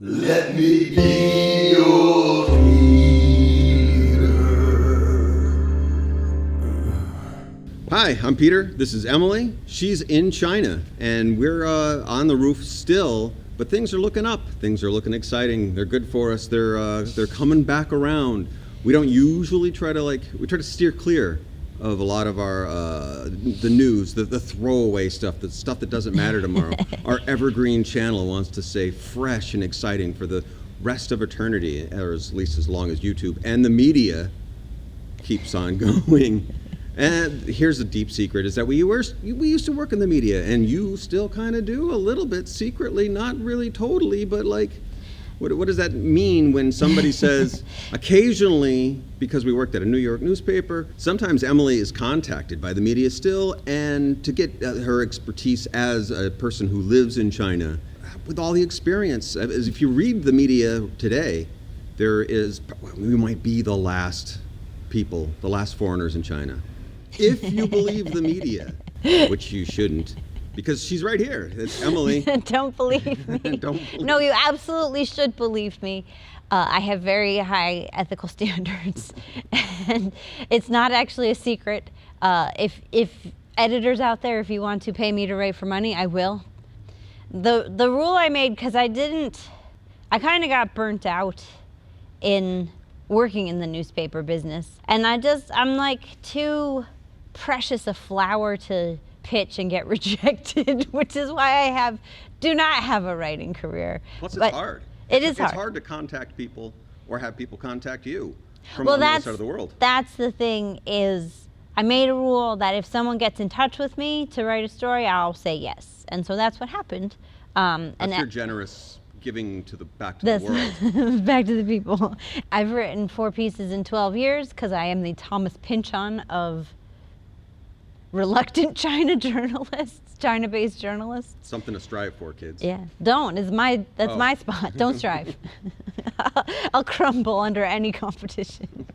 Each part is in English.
Let me be your leader. Hi, I'm Peter. This is Emily. She's in China, and we're on the roof still, but things are looking up. Things are looking exciting. They're good for us. They're coming back around. We don't usually try to steer clear of a lot of our the news, the throwaway stuff, the stuff that doesn't matter tomorrow. Our evergreen channel wants to stay fresh and exciting for the rest of eternity, or at least as long as YouTube and the media keeps on going. And here's a deep secret, is that we used to work in the media, and you still kind of do a little bit secretly, not really totally, but like, what does that mean when somebody says, occasionally, because we worked at a New York newspaper, sometimes Emily is contacted by the media still, and to get her expertise as a person who lives in China, with all the experience, as if you read the media today, we might be the last people, the last foreigners in China. If you believe the media, which you shouldn't, because she's right here. It's Emily. Don't believe me. No, you absolutely should believe me. I have very high ethical standards, and it's not actually a secret. If editors out there, if you want to pay me to write for money, I will. The rule I made, because I kind of got burnt out in working in the newspaper business, and I'm like too precious a flower to pitch and get rejected, which is why I do not have a writing career. Plus, it's hard. It is hard. It's hard to contact people or have people contact you from on the other side of the world. That's the thing, is I made a rule that if someone gets in touch with me to write a story, I'll say yes. And so that's what happened. That's your generous giving back to the world. Back to the people. I've written 4 pieces in 12 years because I am the Thomas Pynchon of reluctant China-based journalists. Something to strive for, kids. Yeah, that's my spot. Don't strive. I'll crumble under any competition.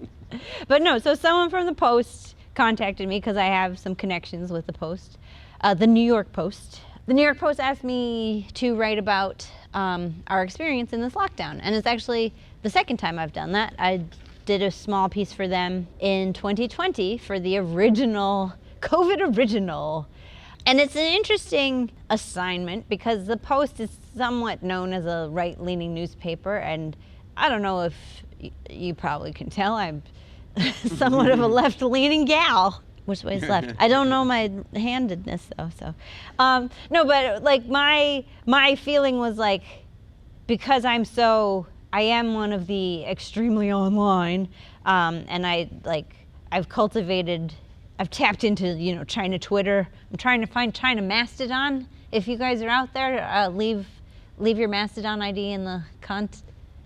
But no, so someone from the Post contacted me because I have some connections with the Post, the New York Post. The New York Post asked me to write about our experience in this lockdown, and it's actually the second time I've done that. I did a small piece for them in 2020 for the original COVID original. And it's an interesting assignment because the Post is somewhat known as a right-leaning newspaper, and I don't know if you probably can tell, I'm somewhat of a left-leaning gal. Which way is left? I don't know my handedness though, so. No, but like my feeling was like, because I am one of the extremely online, and I've tapped into, China Twitter. I'm trying to find China Mastodon. If you guys are out there, leave your Mastodon ID in the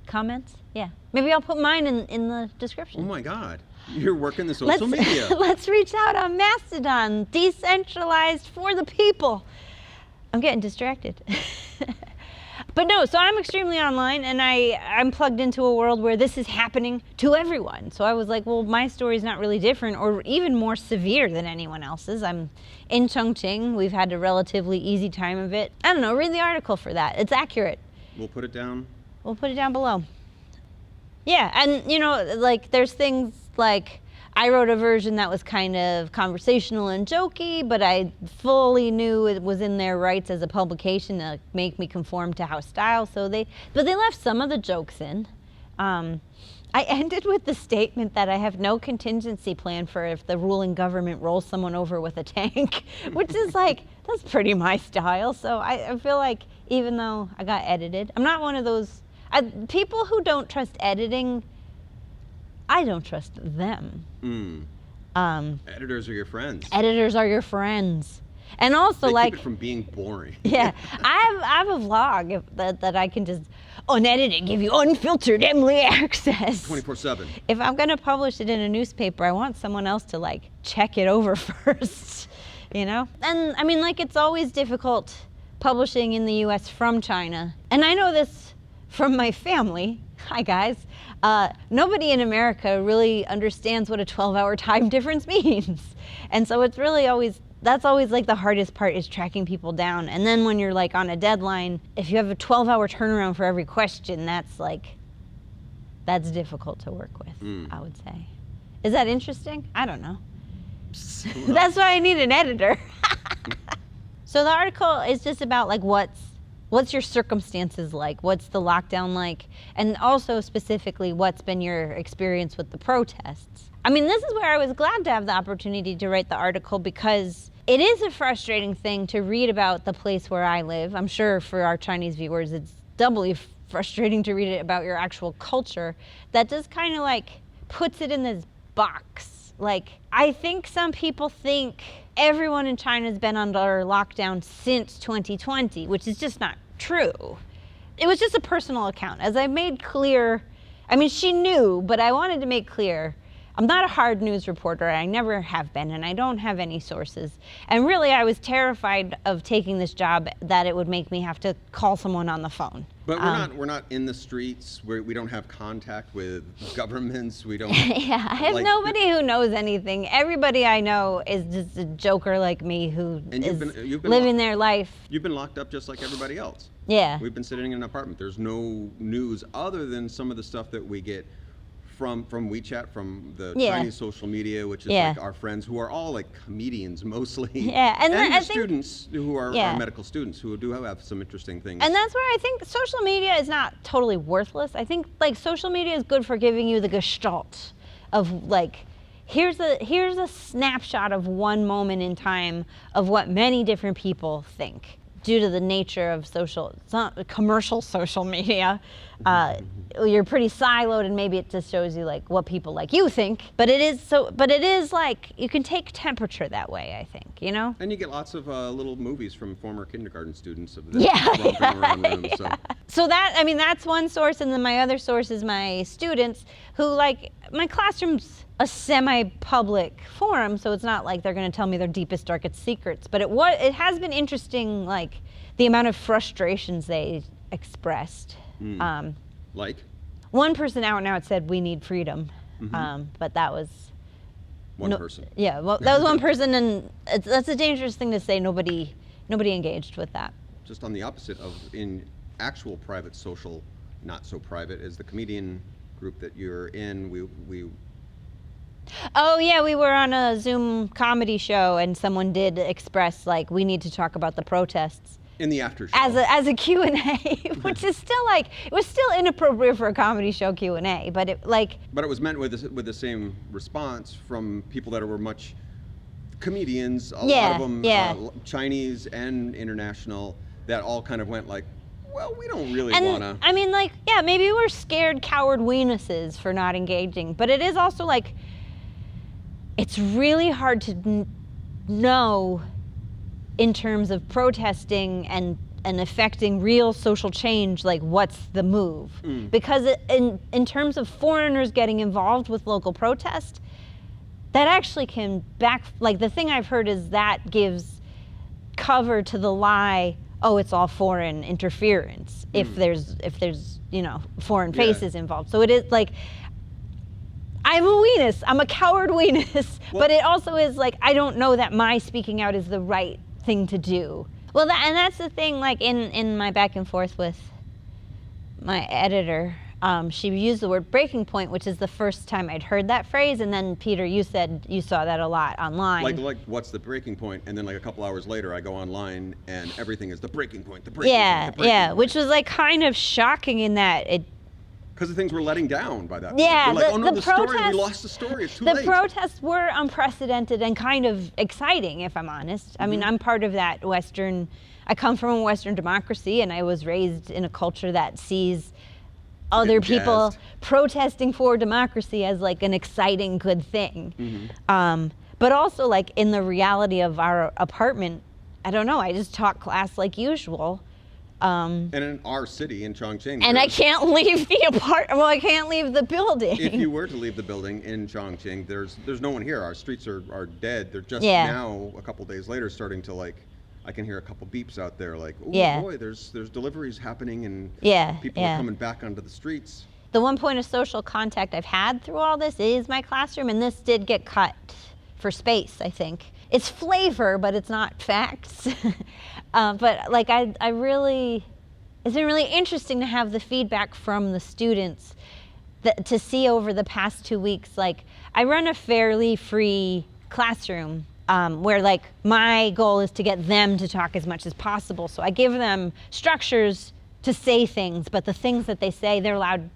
comments. Yeah, maybe I'll put mine in the description. Oh my God, you're working the social media. Let's reach out on Mastodon, decentralized for the people. I'm getting distracted. But no, so I'm extremely online, and I'm plugged into a world where this is happening to everyone. So I was like, well, my story's not really different or even more severe than anyone else's. I'm in Chongqing. We've had a relatively easy time of it. I don't know, read the article for that. It's accurate. We'll put it down. We'll put it down below. Yeah, and there's things like, I wrote a version that was kind of conversational and jokey, but I fully knew it was in their rights as a publication to make me conform to house style. But they left some of the jokes in. I ended with the statement that I have no contingency plan for if the ruling government rolls someone over with a tank, which is like, that's pretty my style. So I feel like even though I got edited, I'm not one of those people who don't trust editing. I don't trust them. Editors are your friends. Editors are your friends. And also they keep it from being boring. Yeah, I have a vlog that I can just unedit and give you unfiltered Emily access. 24/7. If I'm gonna publish it in a newspaper, I want someone else to check it over first, And I mean, it's always difficult publishing in the US from China. And I know this from my family. Hi guys. Nobody in America really understands what a 12-hour time difference means. And so it's really always that's always like the hardest part, is tracking people down. And then when you're like on a deadline, if you have a 12-hour turnaround for every question, that's difficult to work with, I would say. Is that interesting? I don't know. That's why I need an editor. So the article is just about like what's your circumstances like? What's the lockdown like? And also specifically, what's been your experience with the protests? I mean, this is where I was glad to have the opportunity to write the article, because it is a frustrating thing to read about the place where I live. I'm sure for our Chinese viewers, it's doubly frustrating to read it about your actual culture. That just kind of like puts it in this box. Like, I think some people think everyone in China's been under lockdown since 2020, which is just not true. It was just a personal account. As I made clear, I mean, she knew, but I wanted to make clear, I'm not a hard news reporter. I never have been, and I don't have any sources. And really, I was terrified of taking this job that it would make me have to call someone on the phone. But we're not in the streets. We don't have contact with governments. We don't. Yeah, I have nobody who knows anything. Everybody I know is just a joker like me who is living their life. You've been locked up just like everybody else. Yeah. We've been sitting in an apartment. There's no news other than some of the stuff that we get from WeChat, from the Chinese social media, which is like our friends who are all like comedians mostly. Yeah, and the students who are medical students who do have some interesting things. And that's where I think social media is not totally worthless. I think like social media is good for giving you the gestalt of like, here's a snapshot of one moment in time of what many different people think. Due to the nature of commercial social media, you're pretty siloed, and maybe it just shows you like what people like you think. But it is like you can take temperature that way, I think, you know. And you get lots of little movies from former kindergarten students of this around room. So that, I mean, that's one source, and then my other source is my students who, like, my classroom's a semi-public forum, so it's not like they're going to tell me their deepest, darkest secrets. But it has been interesting, like the amount of frustrations they expressed. Like? One person out and out said, "We need freedom," but that was one person. Yeah, well, that was one person, and that's a dangerous thing to say. Nobody engaged with that. Just on the opposite of in actual private social, not so private, is the comedian group that you're in. We Oh yeah, we were on a Zoom comedy show, and someone did express like, we need to talk about the protests in the after show as a Q&A, which is still like, it was still inappropriate for a comedy show Q&A, but it was meant with the same response from people that were much comedians, a lot of them Chinese and international, that all kind of went like, well, we don't really want to. I mean, like, yeah, maybe we're scared coward weenuses for not engaging, but it is also like, it's really hard to know in terms of protesting and affecting real social change, like what's the move. Because in terms of foreigners getting involved with local protest, that actually can like the thing I've heard is that gives cover to the lie, oh, it's all foreign interference, if there's foreign faces involved. So it is like, I'm a weenus. I'm a coward weenus. Well, but it also is like, I don't know that my speaking out is the right thing to do. Well, and that's the thing, like in my back and forth with my editor, she used the word breaking point, which is the first time I'd heard that phrase. And then Peter, you said you saw that a lot online. Like what's the breaking point? And then like a couple hours later, I go online and everything is the breaking point, the breaking point, the breaking point. Which was like kind of shocking in that it, because the things were letting down by that point. Yeah, like, oh no, the story, we lost the story, it's too late. The protests were unprecedented and kind of exciting, if I'm honest. I mean, I'm part of that I come from a Western democracy, and I was raised in a culture that sees other people protesting for democracy as like an exciting, good thing. But also like in the reality of our apartment, I don't know, I just taught class like usual. And in our city, in Chongqing. And I can't leave I can't leave the building. If you were to leave the building in Chongqing, there's no one here. Our streets are dead. They're just now, a couple days later, starting to like, I can hear a couple beeps out there like, oh boy, there's deliveries happening, and people are coming back onto the streets. The one point of social contact I've had through all this is my classroom, and this did get cut for space, I think. it's flavor, but it's not facts. But like I really, it's been really interesting to have the feedback from the students to see over the past 2 weeks. Like, I run a fairly free classroom where like my goal is to get them to talk as much as possible. So I give them structures to say things, but the things that they say, they're allowed,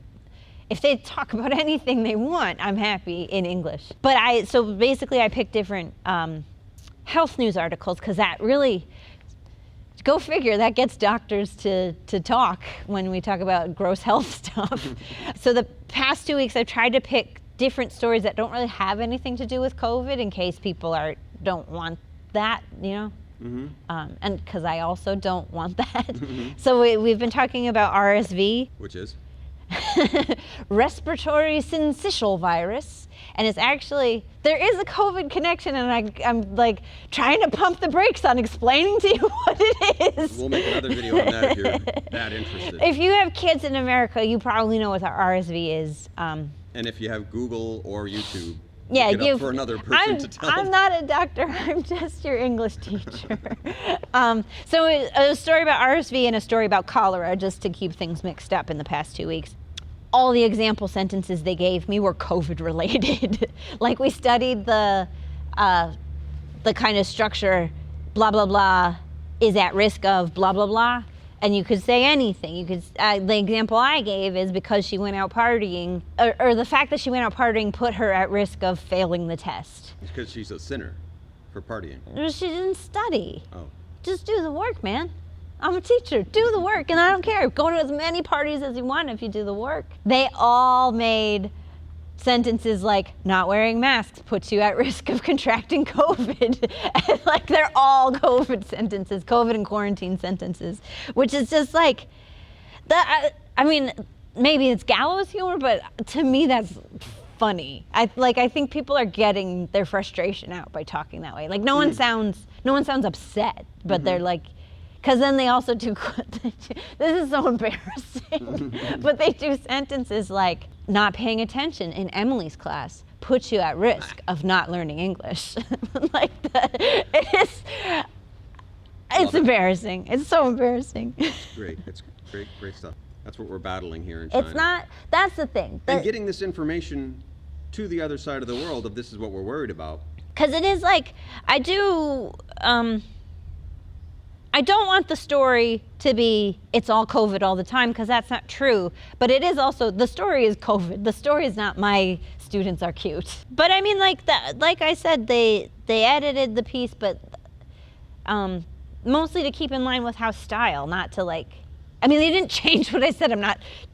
if they talk about anything they want, I'm happy in English. But so basically I picked different health news articles, because that really, go figure, that gets doctors to talk when we talk about gross health stuff. So the past 2 weeks I've tried to pick different stories that don't really have anything to do with COVID, in case people don't want that, you know? And because I also don't want that. So we've been talking about RSV. Which is? Respiratory syncytial virus. And it's actually, there is a COVID connection, and I'm like trying to pump the brakes on explaining to you what it is. We'll make another video on that if you're that interested. If you have kids in America, you probably know what the RSV is. And if you have Google or YouTube, yeah, look it up for another person to tell. I'm not a doctor, I'm just your English teacher. So a story about RSV and a story about cholera, just to keep things mixed up in the past 2 weeks. All the example sentences they gave me were COVID related. Like, we studied the kind of structure, blah, blah, blah, is at risk of blah, blah, blah. And you could say anything. You could. The example I gave is because she went out partying, or the fact that she went out partying put her at risk of failing the test. It's because she's a sinner for partying. She didn't study. Oh. Just do the work, man. I'm a teacher. Do the work, and I don't care. Go to as many parties as you want if you do the work. They all made sentences like, not wearing masks puts you at risk of contracting COVID. And like, they're all COVID sentences, COVID and quarantine sentences, which is just like, I mean, maybe it's gallows humor, but to me that's funny. I think people are getting their frustration out by talking that way. Like, no one sounds upset, but they're like, because then they also do, this is so embarrassing, but they do sentences like, not paying attention in Emily's class puts you at risk of not learning English. Like, it's embarrassing. It's so embarrassing. Great, it's great stuff. That's what we're battling here in China. It's not, that's the thing. And getting this information to the other side of the world, of this is what we're worried about. Because it is like, I don't want the story to be, it's all COVID all the time, because that's not true. But it is also, the story is COVID. The story is not my students are cute. But I mean, like I said, they edited the piece, but mostly to keep in line with House style, not to like, I mean, they didn't change what I said. I'm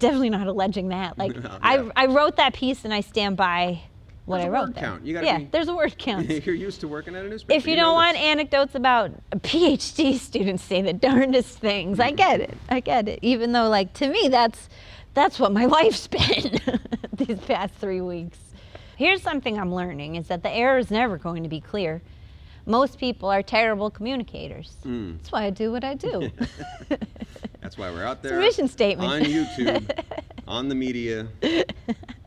definitely not alleging that. Like, no, yeah. I wrote that piece and I stand by what I wrote there. Count. You gotta there's a word count. You're used to working at a newspaper. If you don't want anecdotes about PhD students say the darndest things, I get it. Even though, like, to me, that's what my life's been these past 3 weeks. Here's something I'm learning, is that the air is never going to be clear. Most people are terrible communicators. That's why I do what I do. That's why we're out there. It's a mission statement. On YouTube, on the media.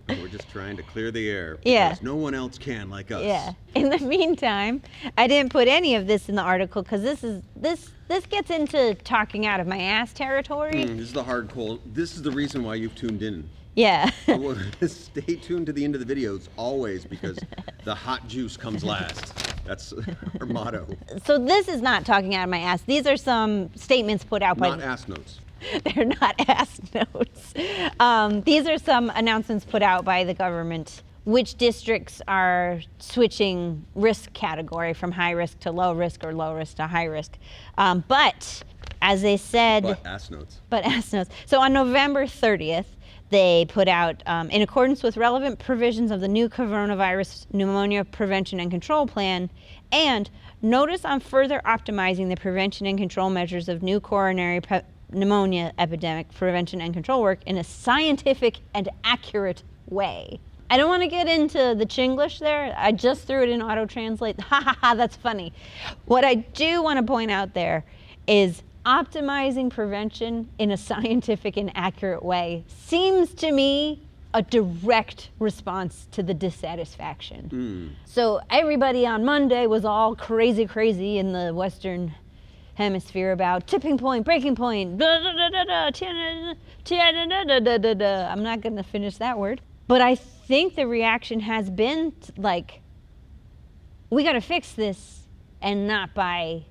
We're just trying to clear the air because no one else can like us. Yeah. In the meantime, I didn't put any of this in the article because this gets into talking out of my ass territory. This is the hardcore. This is the reason why you've tuned in. Yeah. Stay tuned to the end of the videos always, because the hot juice comes last. That's our motto. So this is not talking out of my ass. These are some statements put out by... Not ass notes. They're not ass notes. These are some announcements put out by the government, which districts are switching risk category from high risk to low risk, or low risk to high risk. But as they said... But ass notes. But ass notes. So on November 30th, they put out, in accordance with relevant provisions of the new coronavirus pneumonia prevention and control plan, and notice on further optimizing the prevention and control measures of new coronary pneumonia epidemic prevention and control work in a scientific and accurate way. I don't want to get into the Chinglish there. I just threw it in auto-translate. Ha ha ha, that's funny. What I do want to point out there is optimizing prevention in a scientific and accurate way seems to me a direct response to the dissatisfaction. So everybody on Monday was all crazy in the Western Hemisphere about tipping point, breaking point, blah, blah, blah, blah, blah, I'm not going to finish that word. But I think the reaction has been like, we got to fix this, and not by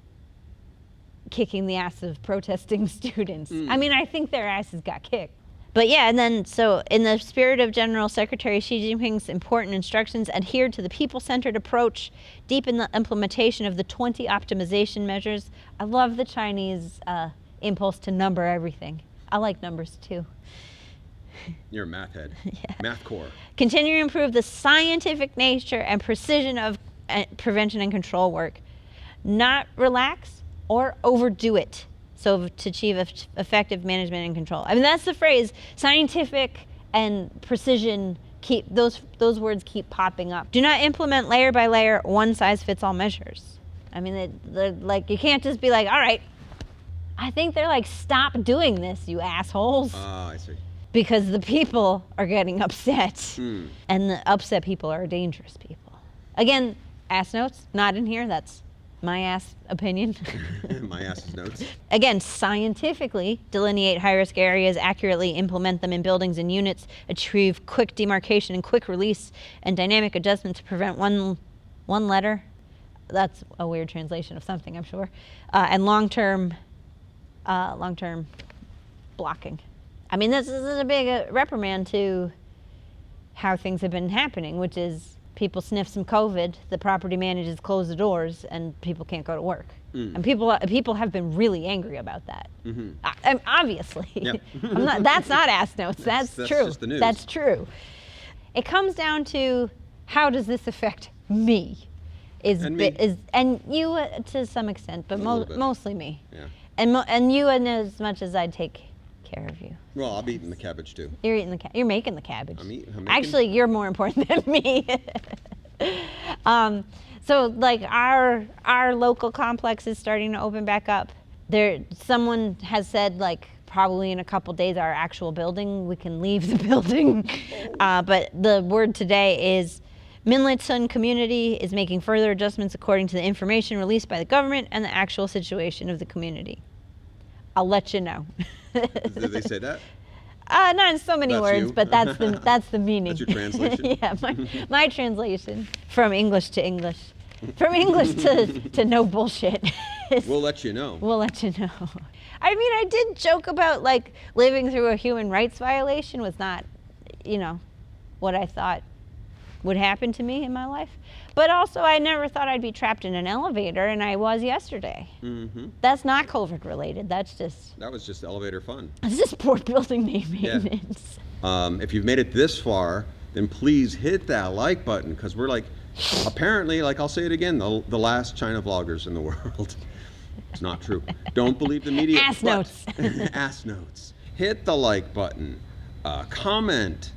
kicking the ass of protesting students. I mean, I think their asses got kicked. But yeah, and then so in the spirit of General Secretary Xi Jinping's important instructions, adhere to the people-centered approach, deepen the implementation of the 20 optimization measures. I love the Chinese impulse to number everything. I like numbers too. You're a math head. Yeah. Math core. Continue to improve the scientific nature and precision of prevention and control work. Not relax or overdo it. So to achieve effective management and control. I mean, that's the phrase, scientific and precision, those words keep popping up. Do not implement layer by layer, one size fits all measures. I mean, they're like, you can't just be like, all right, I think they're like, stop doing this, you assholes. I see. Because the people are getting upset. And the upset people are dangerous people. Again, ass notes, not in here, that's my ass opinion. My ass's notes. Again, scientifically delineate high-risk areas, accurately implement them in buildings and units, achieve quick demarcation and quick release, and dynamic adjustment to prevent one letter. That's a weird translation of something, I'm sure. And long-term blocking. I mean, this is a big reprimand to how things have been happening, which is people sniff some COVID, the property managers close the doors, and people can't go to work. And people have been really angry about that. Obviously. Yeah. That's not ass notes. That's true. Just the news. That's true. It comes down to, how does this affect me? And you to some extent, but mostly me. Yeah. And you in as much as I'd take care of you. Well, I'll be eating the cabbage too. You're eating you're making the cabbage. I'm making. Actually, you're more important than me. So like our local complex is starting to open back up. Someone has said like probably in a couple days our actual building, we can leave the building. But the word today is Minletsun community is making further adjustments according to the information released by the government and the actual situation of the community. I'll let you know. Did they say that? Not in so many That's words, you? but that's the meaning. That's your translation? Yeah, my translation from English to English. From English to no bullshit. We'll let you know. We'll let you know. I mean, I did joke about like living through a human rights violation was not, what I thought would happen to me in my life. But also, I never thought I'd be trapped in an elevator, and I was yesterday. That's not COVID related. That was just elevator fun. It's just poor building maintenance. Yeah. If you've made it this far, then please hit that like button, because we're like, apparently, like I'll say it again, the last China vloggers in the world. It's not true. Don't believe the media. Ass notes. Ass notes. Hit the like button, comment,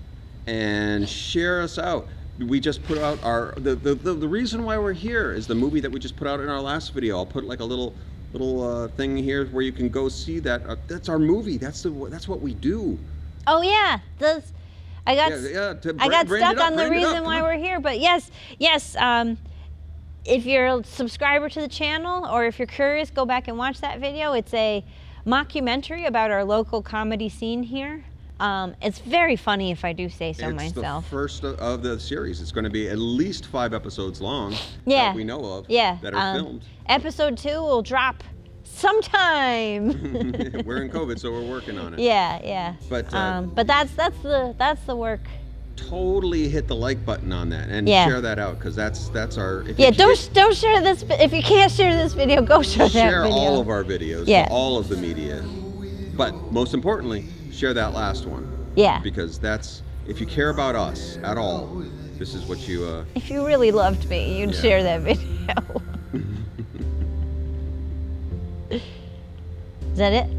and share us out. We just put out the reason why we're here is the movie that we just put out in our last video. I'll put like a little thing here where you can go see that. That's our movie. That's what we do. Oh yeah, I got stuck on the reason why we're here. But yes. If you're a subscriber to the channel, or if you're curious, go back and watch that video. It's a mockumentary about our local comedy scene here. It's very funny, if I do say so myself. It's the first of the series. It's going to be at least 5 episodes long that we know of that are filmed. Episode 2 will drop sometime. We're in COVID, so we're working on it. Yeah. But that's the work. Totally hit the like button on that and share that out, because that's our. Don't share this. If you can't share this video, go share that video. Share all of our videos. To all of the media, but most importantly, share that last one. Yeah. Because if you care about us at all, this is what you. If you really loved me, you'd share that video. Is that it?